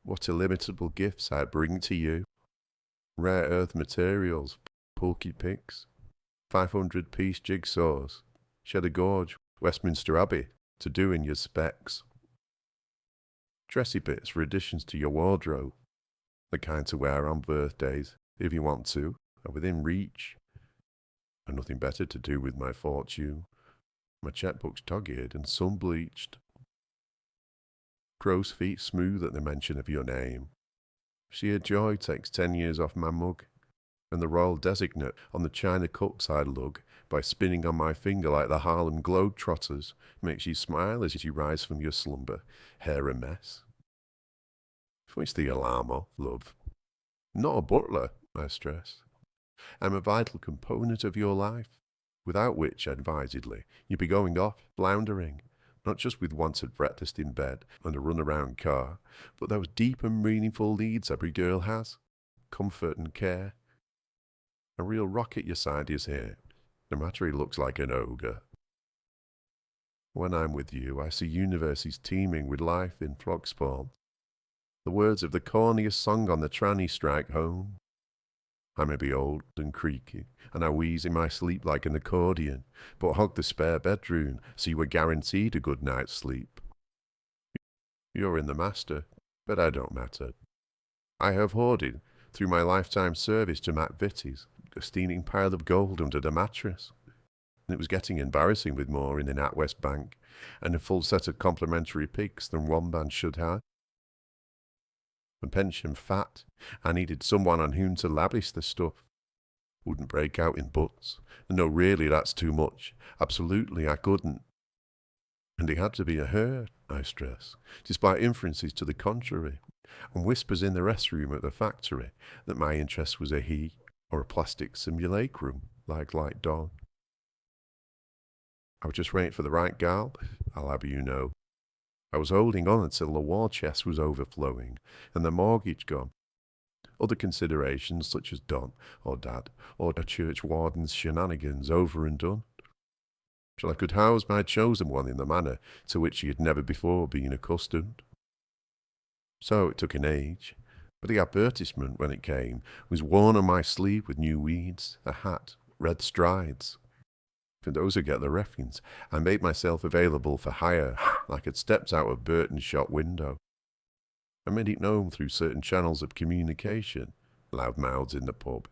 What illimitable gifts I'd bring to you. Rare earth materials, pokey picks, 500-piece jigsaws, Cheddar Gorge, Westminster Abbey, to do in your specs. Dressy bits for additions to your wardrobe, the kind to wear on birthdays, if you want to, are within reach. I've nothing better to do with my fortune. My checkbook's dog-eared and sun-bleached. Crow's feet smooth at the mention of your name. Sheer joy takes 10 years off my mug, and the royal designate on the china cups I lug by spinning on my finger like the Harlem Globetrotters makes you smile as you rise from your slumber, hair a mess. Switch the alarm off, love. Not a butler, I stress. I'm a vital component of your life, without which, advisedly, you'd be going off, floundering, not just with wanted breakfast in bed and a run-around car, but those deep and meaningful needs every girl has, comfort and care. A real rocket your side is here, no matter he looks like an ogre. When I'm with you, I see universes teeming with life in frog spawn. The words of the corniest song on the tranny strike home. I may be old and creaky, and I wheeze in my sleep like an accordion, but hog the spare bedroom so you are guaranteed a good night's sleep. You're in the master, but I don't matter. I have hoarded, through my lifetime service to Matt Vitty's, a steaming pile of gold under the mattress. And it was getting embarrassing with more in the NatWest Bank, and a full set of complimentary pigs than one man should have. And pension fat, I needed someone on whom to lavish the stuff. Wouldn't break out in butts. No, really, that's too much. Absolutely, I couldn't. And it had to be a her, I stress, despite inferences to the contrary, and whispers in the restroom at the factory that my interest was a he, or a plastic simulacrum, like Light Dawn. I was just waiting for the right gal, I'll have you know. I was holding on until the war chest was overflowing, and the mortgage gone. Other considerations, such as Don, or Dad, or the church warden's shenanigans over and done, till I could house my chosen one in the manner to which she had never before been accustomed. So it took an age, but the advertisement, when it came, was worn on my sleeve with new weeds, a hat, red strides. For those who get the reference, I made myself available for hire, like I'd stepped out of Burton's shop window. I made it known through certain channels of communication, loud mouths in the pub,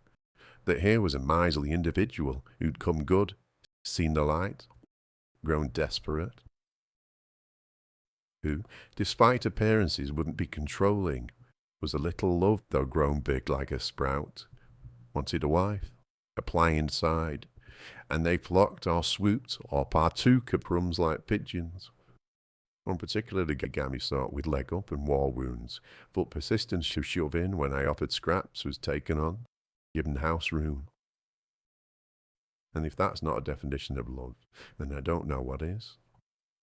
that here was a miserly individual who'd come good, seen the light, grown desperate, who, despite appearances, wouldn't be controlling, was a little loved though grown big like a sprout, wanted a wife, a pliant side, and they flocked or swooped or partook of crumbs like pigeons. One particular the gammy sort with leg up and war wounds, but persistence to shove in when I offered scraps was taken on, given house room. And if that's not a definition of love, then I don't know what is.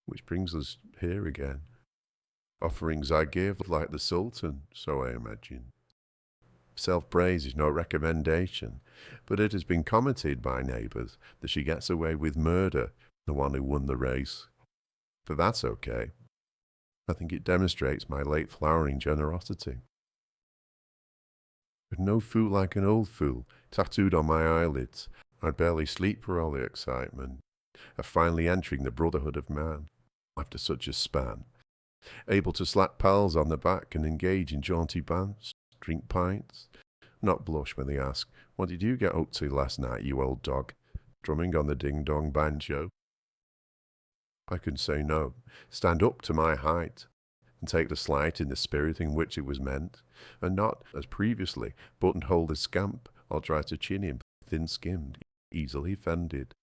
Which brings us here again. Offerings I give like the Sultan, so I imagine. Self-praise is no recommendation, but it has been commented by neighbours that she gets away with murder, the one who won the race. But that's okay. I think it demonstrates my late flowering generosity. With no fool like an old fool tattooed on my eyelids, I'd barely sleep for all the excitement of finally entering the brotherhood of man, after such a span, able to slap pals on the back and engage in jaunty bands, drink pints, not blush when they ask, "What did you get up to last night, you old dog?" drumming on the ding-dong banjo. I could say no, stand up to my height, and take the slight in the spirit in which it was meant, and not, as previously, buttonhole the scamp, or try to chin him, thin-skinned, easily offended.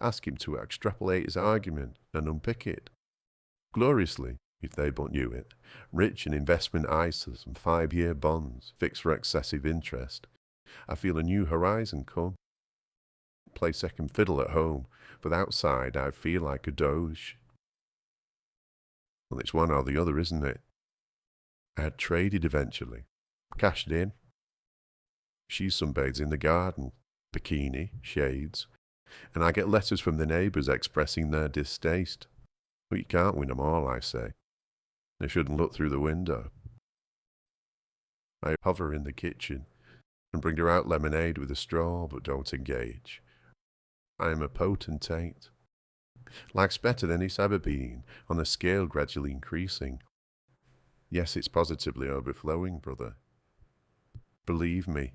Ask him to extrapolate his argument and unpick it. Gloriously, if they but knew it, rich in investment ISAs and 5-year bonds, fixed for excessive interest, I feel a new horizon come. Play second fiddle at home, but outside I feel like a doge. Well, it's one or the other, isn't it? I had traded eventually, cashed in. She sunbathes in the garden, bikini, shades, and I get letters from the neighbours expressing their distaste. But you can't win 'em all, I say. They shouldn't look through the window. I hover in the kitchen and bring her out lemonade with a straw, but don't engage. I am a potentate. Life's better than it's ever been, on a scale gradually increasing. Yes, it's positively overflowing, brother. Believe me,